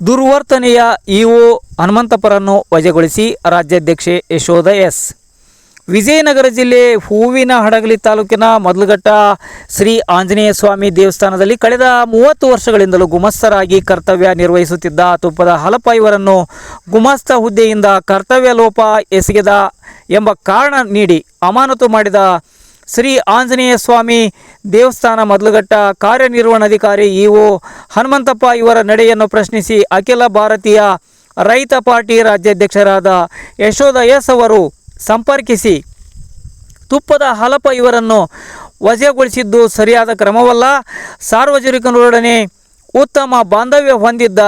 ದುರ್ವರ್ತನೆಯ EO ಹನುಮಂತಪ್ಪರನ್ನು ವಜಾಗೊಳಿಸಿ ರಾಜ್ಯಾಧ್ಯಕ್ಷೆ Yashoda S. Vijayanagara ಜಿಲ್ಲೆ ಹೂವಿನಹಡಗಲಿ ತಾಲೂಕಿನ ಮೊದಲಘಟ್ಟ ಶ್ರೀ ಆಂಜನೇಯ ಸ್ವಾಮಿ ದೇವಸ್ಥಾನದಲ್ಲಿ ಕಳೆದ 30 ವರ್ಷಗಳಿಂದಲೂ ಗುಮಾಸ್ತರಾಗಿ ಕರ್ತವ್ಯ ನಿರ್ವಹಿಸುತ್ತಿದ್ದ ತುಪ್ಪದ ಹಾಲಪ್ಪ ಇವರನ್ನು ಗುಮಾಸ್ತ ಹುದ್ದೆಯಿಂದ ಕರ್ತವ್ಯ ಲೋಪ ಎಸಗಿದ ಎಂಬ ಕಾರಣ ನೀಡಿ ಅಮಾನತು ಮಾಡಿದ ಶ್ರೀ ಆಂಜನೇಯ ಸ್ವಾಮಿ ದೇವಸ್ಥಾನ ಮೊದಲಘಟ್ಟ ಕಾರ್ಯನಿರ್ವಹಣಾಧಿಕಾರಿ ಇಒ ಹನುಮಂತಪ್ಪ ಇವರ ನಡೆಯನ್ನು ಪ್ರಶ್ನಿಸಿ ಅಖಿಲ ಭಾರತೀಯ ರೈತ ಪಾರ್ಟಿ ರಾಜ್ಯಾಧ್ಯಕ್ಷರಾದ ಯಶೋಧ ಎಸ್ ಅವರು ಸಂಪರ್ಕಿಸಿ ತುಪ್ಪದ ಹಾಲಪ್ಪ ಇವರನ್ನು ವಜಾಗೊಳಿಸಿದ್ದು ಸರಿಯಾದ ಕ್ರಮವಲ್ಲ. ಸಾರ್ವಜನಿಕರೊಡನೆ ಉತ್ತಮ ಬಾಂಧವ್ಯ ಹೊಂದಿದ್ದ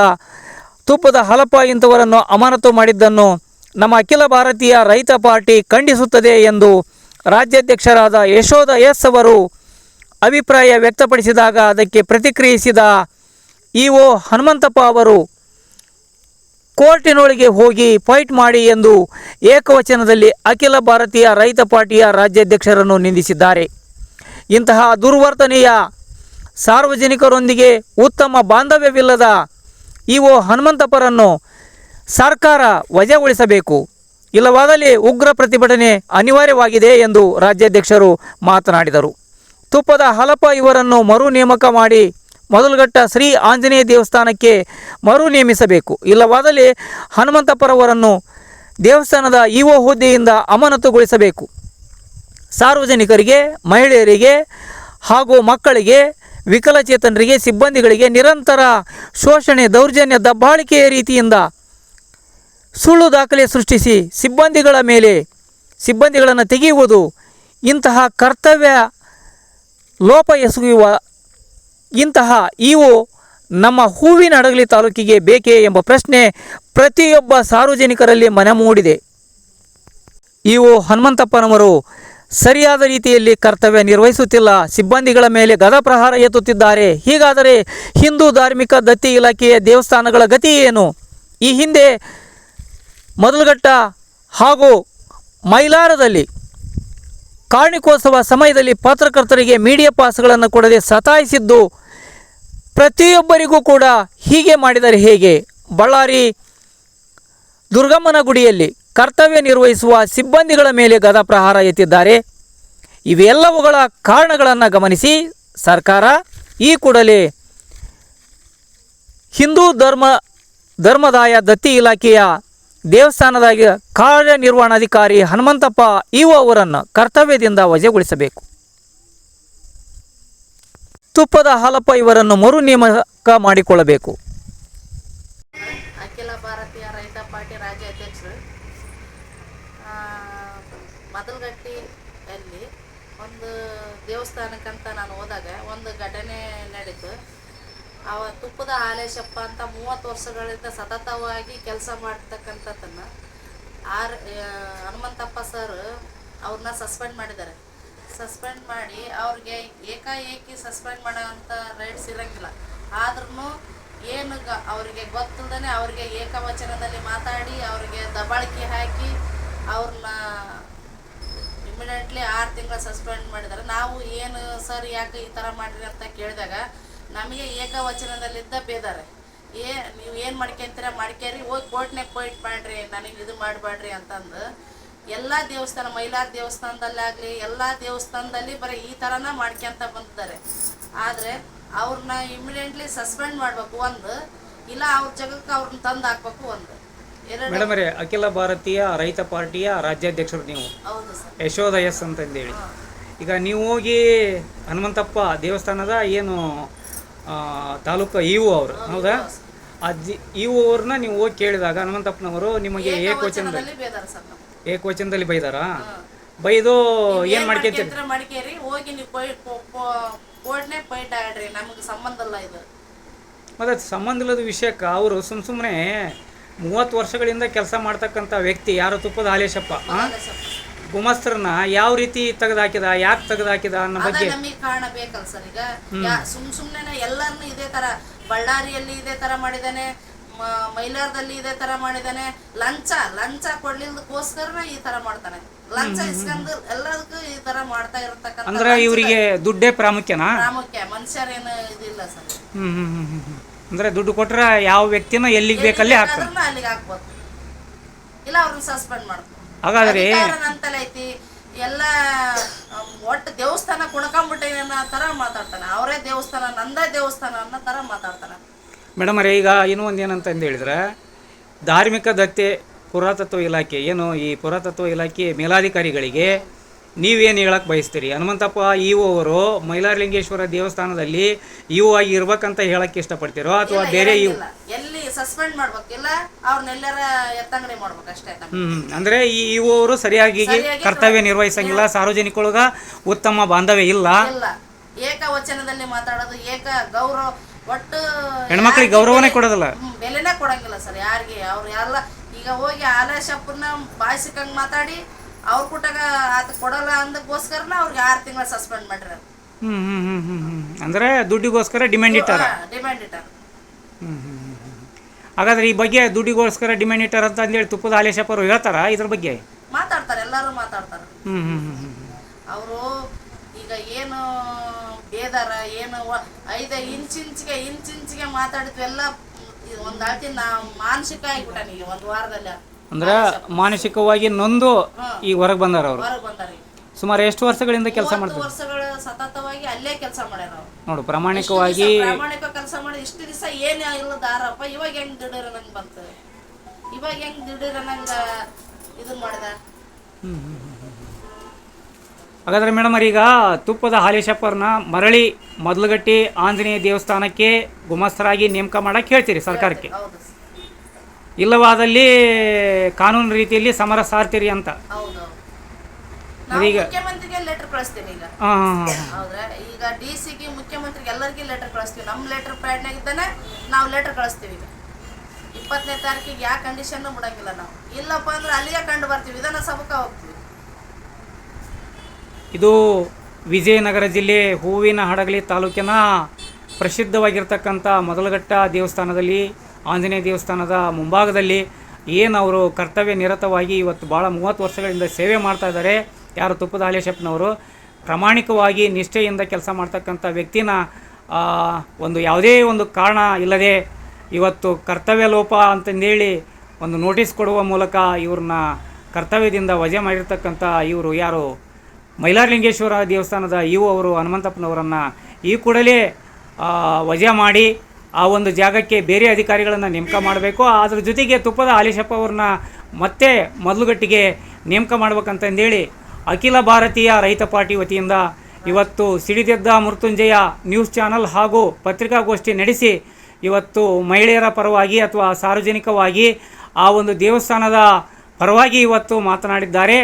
ತುಪ್ಪದ ಹಾಲಪ್ಪ ಇಂಥವರನ್ನು ಅಮಾನತು ಮಾಡಿದ್ದನ್ನು ನಮ್ಮ ಅಖಿಲ ಭಾರತೀಯ ರೈತ ಪಾರ್ಟಿ ಖಂಡಿಸುತ್ತದೆ ಎಂದು ರಾಜ್ಯಾಧ್ಯಕ್ಷರಾದ ಯಶೋಧ ಎಸ್ ಅವರು ಅಭಿಪ್ರಾಯ ವ್ಯಕ್ತಪಡಿಸಿದಾಗ ಅದಕ್ಕೆ ಪ್ರತಿಕ್ರಿಯಿಸಿದ ಇಒ ಹನುಮಂತಪ್ಪ ಅವರು ಕೋರ್ಟಿನೊಳಗೆ ಹೋಗಿ ಫೈಟ್ ಮಾಡಿ ಎಂದು ಏಕವಚನದಲ್ಲಿ ಅಖಿಲ ಭಾರತೀಯ ರೈತ ಪಾರ್ಟಿಯ ರಾಜ್ಯಾಧ್ಯಕ್ಷರನ್ನು ನಿಂದಿಸಿದ್ದಾರೆ. ಇಂತಹ ದುರ್ವರ್ತನೆಯ ಸಾರ್ವಜನಿಕರೊಂದಿಗೆ ಉತ್ತಮ ಬಾಂಧವ್ಯವಿಲ್ಲದ ಇಒ ಹನುಮಂತಪ್ಪರನ್ನು ಸರ್ಕಾರ ವಜಾಗೊಳಿಸಬೇಕು, ಇಲ್ಲವಾದಲ್ಲಿ ಉಗ್ರ ಪ್ರತಿಭಟನೆ ಅನಿವಾರ್ಯವಾಗಿದೆ ಎಂದು ರಾಜ್ಯಾಧ್ಯಕ್ಷರು ಮಾತನಾಡಿದರು. ತುಪ್ಪದ ಹಾಲಪ್ಪ ಇವರನ್ನು ಮರು ನೇಮಕ ಮಾಡಿ ಮೊದಲಘಟ್ಟ ಶ್ರೀ ಆಂಜನೇಯ ದೇವಸ್ಥಾನಕ್ಕೆ ಮರು ನೇಮಿಸಬೇಕು, ಇಲ್ಲವಾದಲ್ಲಿ ಹನುಮಂತಪ್ಪರವರನ್ನು ದೇವಸ್ಥಾನದ ಇಒ ಹುದ್ದೆಯಿಂದ ಅಮಾನತುಗೊಳಿಸಬೇಕು. ಸಾರ್ವಜನಿಕರಿಗೆ, ಮಹಿಳೆಯರಿಗೆ ಹಾಗೂ ಮಕ್ಕಳಿಗೆ, ವಿಕಲಚೇತನರಿಗೆ, ಸಿಬ್ಬಂದಿಗಳಿಗೆ ನಿರಂತರ ಶೋಷಣೆ, ದೌರ್ಜನ್ಯ, ದಬ್ಬಾಳಿಕೆಯ ರೀತಿಯಿಂದ ಸುಳ್ಳು ದಾಖಲೆ ಸೃಷ್ಟಿಸಿ ಸಿಬ್ಬಂದಿಗಳನ್ನು ತೆಗೆಯುವುದು, ಇಂತಹ ಕರ್ತವ್ಯ ಲೋಪ ಎಸಗುವ ಇಂತಹ ಇಒ ನಮ್ಮ ಹೂವಿನಹಡಗಲಿ ತಾಲೂಕಿಗೆ ಬೇಕೇ ಎಂಬ ಪ್ರಶ್ನೆ ಪ್ರತಿಯೊಬ್ಬ ಸಾರ್ವಜನಿಕರಲ್ಲಿ ಮನೆ ಮೂಡಿದೆ. ಇಒ ಹನುಮಂತಪ್ಪನವರು ಸರಿಯಾದ ರೀತಿಯಲ್ಲಿ ಕರ್ತವ್ಯ ನಿರ್ವಹಿಸುತ್ತಿಲ್ಲ, ಸಿಬ್ಬಂದಿಗಳ ಮೇಲೆ ಗದಾಪ್ರಹಾರ ಎತ್ತುತ್ತಿದ್ದಾರೆ. ಹೀಗಾದರೆ ಹಿಂದೂ ಧಾರ್ಮಿಕ ದತ್ತಿ ಇಲಾಖೆಯ ದೇವಸ್ಥಾನಗಳ ಗತಿ ಏನು? ಈ ಹಿಂದೆ ಮೊದಲಘಟ್ಟ ಹಾಗೂ ಮೈಲಾರದಲ್ಲಿ ಕಾರ್ಣಿಕೋತ್ಸವ ಸಮಯದಲ್ಲಿ ಪತ್ರಕರ್ತರಿಗೆ ಮೀಡಿಯಾ ಪಾಸ್ಗಳನ್ನು ಕೊಡದೆ ಸತಾಯಿಸಿದ್ದು ಪ್ರತಿಯೊಬ್ಬರಿಗೂ ಕೂಡ ಹೀಗೆ ಮಾಡಿದರೆ ಹೇಗೆ? ಬಳ್ಳಾರಿ ದುರ್ಗಮ್ಮನ ಗುಡಿಯಲ್ಲಿ ಕರ್ತವ್ಯ ನಿರ್ವಹಿಸುವ ಸಿಬ್ಬಂದಿಗಳ ಮೇಲೆ ಗದಾಪ್ರಹಾರ ಎತ್ತಿದ್ದಾರೆ. ಇವೆಲ್ಲವುಗಳ ಕಾರಣಗಳನ್ನು ಗಮನಿಸಿ ಸರ್ಕಾರ ಈ ಕೂಡಲೇ ಹಿಂದೂ ಧರ್ಮದಾಯ ದತ್ತಿ ಇಲಾಖೆಯ ದೇವಸ್ಥಾನದ ಕಾರ್ಯನಿರ್ವಹಣಾಧಿಕಾರಿ ಹನುಮಂತಪ್ಪ ಇಒ ಅವರನ್ನು ಕರ್ತವ್ಯದಿಂದ ವಜಾಗೊಳಿಸಬೇಕು. ತುಪ್ಪದ ಹಾಲಪ್ಪ ಇವರನ್ನು ಮರು ನೇಮಕ ಮಾಡಿಕೊಳ್ಳಬೇಕು. ಅಖಿಲ ಭಾರತೀಯ ರೈತ ಪಾರ್ಟಿ ರಾಜ್ಯಾಧ್ಯಕ್ಷರು ಮೊದಲಘಟ್ಟಿಯಲ್ಲಿ ಒಂದು ದೇವಸ್ಥಾನಕ್ಕಂತ ನಾನು ಹೋದಾಗ ಒಂದು ಘಟನೆ ನಡೀತು. ತುಪ್ಪದ ಹಾಲೇಶಪ್ಪ ಅಂತ 30 ವರ್ಷಗಳಿಂದ ಸತತವಾಗಿ ಕೆಲಸ ಮಾಡ್ತಕ್ಕಂಥದ್ದನ್ನು ಹನುಮಂತಪ್ಪ ಸರ್ ಅವ್ರನ್ನ ಸಸ್ಪೆಂಡ್ ಮಾಡಿದ್ದಾರೆ. ಸಸ್ಪೆಂಡ್ ಮಾಡಿ ಅವ್ರಿಗೆ ಏಕಾಏಕಿ ಸಸ್ಪೆಂಡ್ ಮಾಡೋಂಥ ರೈಟ್ಸ್ ಇರೋಂಗಿಲ್ಲ. ಆದ್ರೂ ಏನು ಅವರಿಗೆ ಗೊತ್ತಿಲ್ಲದೇ ಅವ್ರಿಗೆ ಏಕವಚನದಲ್ಲಿ ಮಾತಾಡಿ ಅವ್ರಿಗೆ ದಬ್ಬಾಳಿಕೆ ಹಾಕಿ ಅವ್ರನ್ನ ಇಮಿಡಿಯೇಟ್ಲಿ 6 ತಿಂಗಳು ಸಸ್ಪೆಂಡ್ ಮಾಡಿದ್ದಾರೆ. ನಾವು ಏನು ಸರ್ ಯಾಕೆ ಈ ಥರ ಮಾಡಿರಿ ಅಂತ ಕೇಳಿದಾಗ ನಮಗೆ ಏಕವಚನದಲ್ಲಿದ್ದ ಬೇದಾರೆ, ನೀವು ಏನು ಮಾಡ್ಕೊಂತೀರ ಮಾಡ್ಕೇರಿ, ಹೋಗಿ ಕೋರ್ಟ್ನಾಗ ಫೈಟ್ ಮಾಡಿರಿ, ನನಗೆ ಇದು ಮಾಡಬೇಡ್ರಿ ಅಂತಂದು ಎಲ್ಲ ದೇವಸ್ಥಾನ, ಮೈಲಾರ ದೇವಸ್ಥಾನದಲ್ಲಾಗಲಿ ಎಲ್ಲ ದೇವಸ್ಥಾನದಲ್ಲಿ ಬರೀ ಈ ಥರನ ಮಾಡ್ಕೊಂತ ಬಂದಿದ್ದಾರೆ. ಆದರೆ ಅವ್ರನ್ನ ಇಮಿಡಿಯೇಟ್ಲಿ ಸಸ್ಪೆಂಡ್ ಮಾಡಬೇಕು ಒಂದು, ಇಲ್ಲ ಅವ್ರ ಜಾಗಕ್ಕೆ ಅವ್ರನ್ನ ತಂದು ಹಾಕ್ಬೇಕು ಒಂದು. ಮೇಡಮ್ ಅವರೇ, ಅಖಿಲ ಭಾರತೀಯ ರೈತ ಪಾರ್ಟಿಯ ರಾಜ್ಯಾಧ್ಯಕ್ಷರು ನೀವು. ಹೌದು ಸರ್. ಯಶೋಧ ಎಸ್ ಅಂತಂದೇಳಿ. ಈಗ ನೀವು ಹೋಗಿ ಹನುಮಂತಪ್ಪ ದೇವಸ್ಥಾನದ ಏನು ತಾಲೂಕು ಇಒ ಅವರು, ಹೌದಾ? ಇಒ ಅವ್ರನ್ನ ನೀವು ಹೋಗಿ ಕೇಳಿದಾಗ ಹನುಮಂತಪ್ಪನವರು ನಿಮಗೆ ಏಕವಚನದಲ್ಲಿ ಬೈದಾರಾ? ಬೈದು ಏನು ಮಾಡ್ಕೇರಿ, ಹೋಗಿ ನೀವು ಕೋರ್ಟ್ನೇ ಫೈಟ್ ಆಡ್ರಿ, ನಮಗೆ ಸಂಬಂಧ ಇಲ್ಲ ಇದು. ಮತ್ತು ಸಂಬಂಧ ಇಲ್ಲದ ವಿಷಯಕ್ಕೆ ಅವರು ಸುಮ್ಮನೆ 30 ವರ್ಷಗಳಿಂದ ಕೆಲಸ ಮಾಡ್ತಕ್ಕಂಥ ವ್ಯಕ್ತಿ ಯಾರು ತುಪ್ಪದ ಹಾಲೇಶಪ್ಪ ಗುಮಾಸ್ತರನ್ನ ಯಾವ ರೀತಿ ತೆಗೆದಾಕಿದ, ಯಾಕೆ ತೆಗೆದಾಕಿದ ಅನ್ನೋ ಬಗ್ಗೆ ನಮಗೆ ಕಾರಣ ಬೇಕಲ್ಲ ಸರ್. ಈಗ ಸುಮ್ಮನೆ ಎಲ್ಲರನ್ನು ಇದೇ ತರ, ಬಳ್ಳಾರಿಯಲ್ಲಿ ಇದೇ ತರ ಮಾಡಿದಾನೆ, ಮೈಲಾರದಲ್ಲಿ ಇದೇ ತರ ಮಾಡಿದಾನೆ. ಲಂಚ ಕೊಡ್ಲಿಲ್ಲದಕ್ಕೋಸ್ಕರ ಈ ತರ ಮಾಡ್ತಾನೆ. ಲಂಚ ಇಸ್ಕೊಂಡು ಎಲ್ಲದಕ್ಕೂ ಈ ತರ ಮಾಡ್ತಾ ಇರತಕ್ಕಂಥ. ಅಂದ್ರೆ ಇವರಿಗೆ ದುಡ್ಡೇ ಪ್ರಾಮುಖ್ಯ, ಮನುಷ್ಯರೇನು ಇದಿಲ್ಲ ಸರ್. ಅಂದರೆ ದುಡ್ಡು ಕೊಟ್ಟರೆ ಯಾವ ವ್ಯಕ್ತಿನ ಎಲ್ಲಿಗೆ ಬೇಕಲ್ಲಿ ಹಾಕ್ತಾನೆ. ಬೇಕಾದ್ರೂ ಅಲ್ಲಿಗೆ ಹಾಕ್ಬೋದು, ಇಲ್ಲ ಅವ್ರನ್ನ ಸಸ್ಪೆಂಡ್ ಮಾಡ್ಬೋದು. ಹಾಗಾದ್ರೆ ನಂತಲ ಐತಿ ಎಲ್ಲ ಒಟ್ಟು ದೇವಸ್ಥಾನ ಕುಣ್ಕೊಂಬಿಟ್ಟೆ ಅನ್ನೋ ಥರ ಮಾತಾಡ್ತಾನೆ. ಅವರೇ ದೇವಸ್ಥಾನ, ನಂದೇ ದೇವಸ್ಥಾನ ಅನ್ನೋ ಥರ ಮಾತಾಡ್ತಾನೆ. ಮೇಡಮ್ ಅವರೇ, ಈಗ ಇನ್ನೂ ಒಂದು ಏನಂತಂದು ಹೇಳಿದ್ರೆ, ಧಾರ್ಮಿಕ ದತ್ತೆ ಪುರಾತತ್ವ ಇಲಾಖೆ ಏನು ಈ ಪುರಾತತ್ವ ಇಲಾಖೆ ಮೇಲಾಧಿಕಾರಿಗಳಿಗೆ ನೀವೇನು ಹೇಳಕ್ಕೆ ಬಯಸ್ತೀರಿ? ಹನುಮಂತಪ್ಪ ಇಒ ಅವರು ಮೈಲಾರಲಿಂಗೇಶ್ವರ ದೇವಸ್ಥಾನದಲ್ಲಿ ಇಒ ಆಗಿ ಇರ್ಬೇಕಂತ ಹೇಳಕ್ಕೆ ಇಷ್ಟಪಡ್ತೀರೋ ಅಥವಾ ಬೇರೆ ಎಲ್ಲಿ ಸಸ್ಪೆಂಡ್ ಮಾಡ್ಬೇಕಿಲ್ಲ, ಅವ್ರನ್ನೆಲ್ಲರ ಎತ್ತಂಗಡಿ ಮಾಡ್ಬೇಕು ಅಷ್ಟೇ. ಅಂದರೆ ಈ ಇಒ ಅವರು ಸರಿಯಾಗಿ ಕರ್ತವ್ಯ ನಿರ್ವಹಿಸಂಗಿಲ್ಲ, ಸಾರ್ವಜನಿಕರೊಳಗ ಉತ್ತಮ ಬಾಂಧವ್ಯ ಇಲ್ಲ, ಏಕವಚನದಲ್ಲಿ ಮಾತಾಡೋದು, ಗೌರವ, ಒಟ್ಟು ಹೆಣ್ಮಕ್ಳಿಗೆ ಗೌರವನೇ ಕೊಡೋದಿಲ್ಲ, ಬೆಲೆನೇ ಕೊಡಂಗಿಲ್ಲ ಸರ್ ಯಾರಿಗೆ. ಅವ್ರು ಎಲ್ಲ ಈಗ ಹೋಗಿ ಆಲೇಶಪ್ಪನ ಬಾಯಿಸಿಕಂಗೆ ಮಾತಾಡಿ ಅವ್ರ ಕೂಟಾಗ ಆತ ಕೊಡಲ್ಲ ಅಂದಕ್ಕೋಸ್ಕರನ ಅವ್ರಿಗೆ 6 ತಿಂಗಳ ಸಸ್ಪೆಂಡ್ ಮಾಡ್ರಿ. ಅಂದರೆ ದುಡ್ಡಿಗೋಸ್ಕರ ಡಿಮ್ಯಾಂಡ್ ಇಟ್ಟಾರ. ಹಾಗಾದ್ರೆ ಈ ಬಗ್ಗೆ ದುಡ್ಡಿಗೋಸ್ಕರ ಡಿಮ್ಯಾಂಡ್ ಇಟ್ಟಾರ ಅಂತ ಅಂದೇಳಿ ತುಪ್ಪದ ಹಾಲೇಶಪ್ಪ ಅವರು ಹೇಳ್ತಾರ, ಇದ್ರ ಬಗ್ಗೆ ಮಾತಾಡ್ತಾರೆ, ಎಲ್ಲರೂ ಮಾತಾಡ್ತಾರೆ. ಅವರು ಈಗ ಏನು ಬೇದಾರ ಏನು 5 ಇಂಚಿಗೆ ಮಾತಾಡಿದ್ವೆಲ್ಲ ಒಂದು ಅಳ್ತಿ ಮಾನಸಿಕ ಆಗಿಬಿಟ್ಟ ಈಗ 1 ವಾರದಲ್ಲಿ. ಅಂದ್ರೆ ಮಾನಸಿಕವಾಗಿ ನೊಂದು ಈಗ ಹೊರಗೆ ಬಂದಾರ ಅವರು. ಸುಮಾರು ಎಷ್ಟು ವರ್ಷಗಳಿಂದ ಕೆಲಸ ಮಾಡ್ತಾರೆ? ವರ್ಷಗಳ ಸತತವಾಗಿ ಅಲ್ಲೇ ಕೆಲಸ ಮಾಡ್ಯಾರ ಅವ್ರು. ನೋಡು, ಪ್ರಾಮಾಣಿಕ ಕೆಲಸ ಮಾಡಿ ಇಷ್ಟು ದಿವಸ ಏನೇ ಇಲ್ಲದಾರಪ್ಪ, ಇವಾಗ ಹೆಂಗ್ ದಿಢೀರ್ ನಂಗೆ ಬಂತು, ಇವಾಗ ಹೆಂಗ್ ದಿಢೀರ್ ನಂಗೆ ಇದನ್ನ ಮಾಡಿದ. ಹಾಗಾದ್ರೆ ಮೇಡಮ್ ಈಗ ತುಪ್ಪದ ಹಾಲೇಶಪ್ಪರನ್ನ ಮರಳಿ ಮೊದಲಗಟ್ಟಿ ಆಂಜನೇಯ ದೇವಸ್ಥಾನಕ್ಕೆ ಗುಮಾಸ್ತರಾಗಿ ನೇಮಕ ಮಾಡಕ್ಕೆ ಹೇಳ್ತೀರಿ ಸರ್ಕಾರಕ್ಕೆ? ಇಲ್ಲವಾದಲ್ಲಿ ಕಾನೂನು ರೀತಿಯಲ್ಲಿ ಸಮರ ಸಾರ್ತೀರಿ ಅಂತ? ಈಗ ಮುಖ್ಯಮಂತ್ರಿಗೆ ಲೆಟರ್ ಕಳಿಸ್ತೀನಿ ಈಗ. ಹೌದ್ರಾ, ಈಗ DC ಮುಖ್ಯಮಂತ್ರಿಗೆ ಎಲ್ಲರಿಗೂ ಲೆಟರ್ ಕಳಿಸ್ತೀವಿ. ನಮ್ಮ ಲೆಟರ್ ಪ್ಯಾಡ್ನಾಗ ಇದ್ದಾನೆ, ನಾವು ಲೆಟರ್ ಕಳಿಸ್ತೀವಿ. ಈಗ 20ನೇ ತಾರೀಕಿಗೆ ಯಾವ ಕಂಡೀಷನ್ ಬಿಡಂಗಿಲ್ಲ ನಾವು. ಇಲ್ಲಪ್ಪ ಅಂದ್ರೆ ಅಲ್ಲಿಗೆ ಕಂಡು ಬರ್ತೀವಿ, ವಿಧಾನಸಭೆಗೆ ಹೋಗ್ತೀವಿ. ಇದು ವಿಜಯನಗರ ಜಿಲ್ಲೆ ಹೂವಿನ ಹಡಗಲಿ ತಾಲೂಕಿನ ಪ್ರಸಿದ್ಧವಾಗಿರ್ತಕ್ಕಂಥ ಮೊದಲಘಟ್ಟ ದೇವಸ್ಥಾನದಲ್ಲಿ, ಆಂಜನೇಯ ದೇವಸ್ಥಾನದ ಮುಂಭಾಗದಲ್ಲಿ ಏನು ಅವರು ಕರ್ತವ್ಯ ನಿರತವಾಗಿ ಇವತ್ತು ಭಾಳ 30 ವರ್ಷಗಳಿಂದ ಸೇವೆ ಮಾಡ್ತಾ ಇದ್ದಾರೆ. ಯಾರು ತುಪ್ಪದ ಹಾಲೇಶಪ್ಪನವರು ಪ್ರಾಮಾಣಿಕವಾಗಿ ನಿಷ್ಠೆಯಿಂದ ಕೆಲಸ ಮಾಡ್ತಕ್ಕಂಥ ವ್ಯಕ್ತಿನ ಒಂದು ಯಾವುದೇ ಒಂದು ಕಾರಣ ಇಲ್ಲದೆ ಇವತ್ತು ಕರ್ತವ್ಯ ಲೋಪ ಅಂತಂದೇಳಿ ಒಂದು ನೋಟಿಸ್ ಕೊಡುವ ಮೂಲಕ ಇವ್ರನ್ನ ಕರ್ತವ್ಯದಿಂದ ವಜೆ ಮಾಡಿರ್ತಕ್ಕಂಥ ಇವರು ಯಾರು ಮೈಲಾರಲಿಂಗೇಶ್ವರ ದೇವಸ್ಥಾನದ ಇಒ ಅವರು ಹನುಮಂತಪ್ಪನವರನ್ನು ಈ ಕೂಡಲೇ ವಜೆ ಮಾಡಿ ಆ ಒಂದು ಜಾಗಕ್ಕೆ ಬೇರೆ ಅಧಿಕಾರಿಗಳನ್ನು ನೇಮಕ ಮಾಡಬೇಕು. ಅದ್ರ ಜೊತೆಗೆ ತುಪ್ಪದ ಹಾಲೇಶಪ್ಪ ಅವ್ರನ್ನ ಮತ್ತೆ ಮೊದಲುಗಟ್ಟಿಗೆ ನೇಮಕ ಮಾಡ್ಬೇಕಂತಂದೇಳಿ ಅಖಿಲ ಭಾರತೀಯ ರೈತ ಪಾರ್ಟಿ ವತಿಯಿಂದ ಇವತ್ತು ಸಿಡಿದೆದ್ದ ಮೃತ್ಯುಂಜಯ ನ್ಯೂಸ್ ಚಾನಲ್ ಹಾಗೂ ಪತ್ರಿಕಾಗೋಷ್ಠಿ ನಡೆಸಿ ಇವತ್ತು ಮಹಿಳೆಯರ ಪರವಾಗಿ ಅಥವಾ ಸಾರ್ವಜನಿಕವಾಗಿ ಆ ಒಂದು ದೇವಸ್ಥಾನದ ಪರವಾಗಿ ಇವತ್ತು ಮಾತನಾಡಿದ್ದಾರೆ.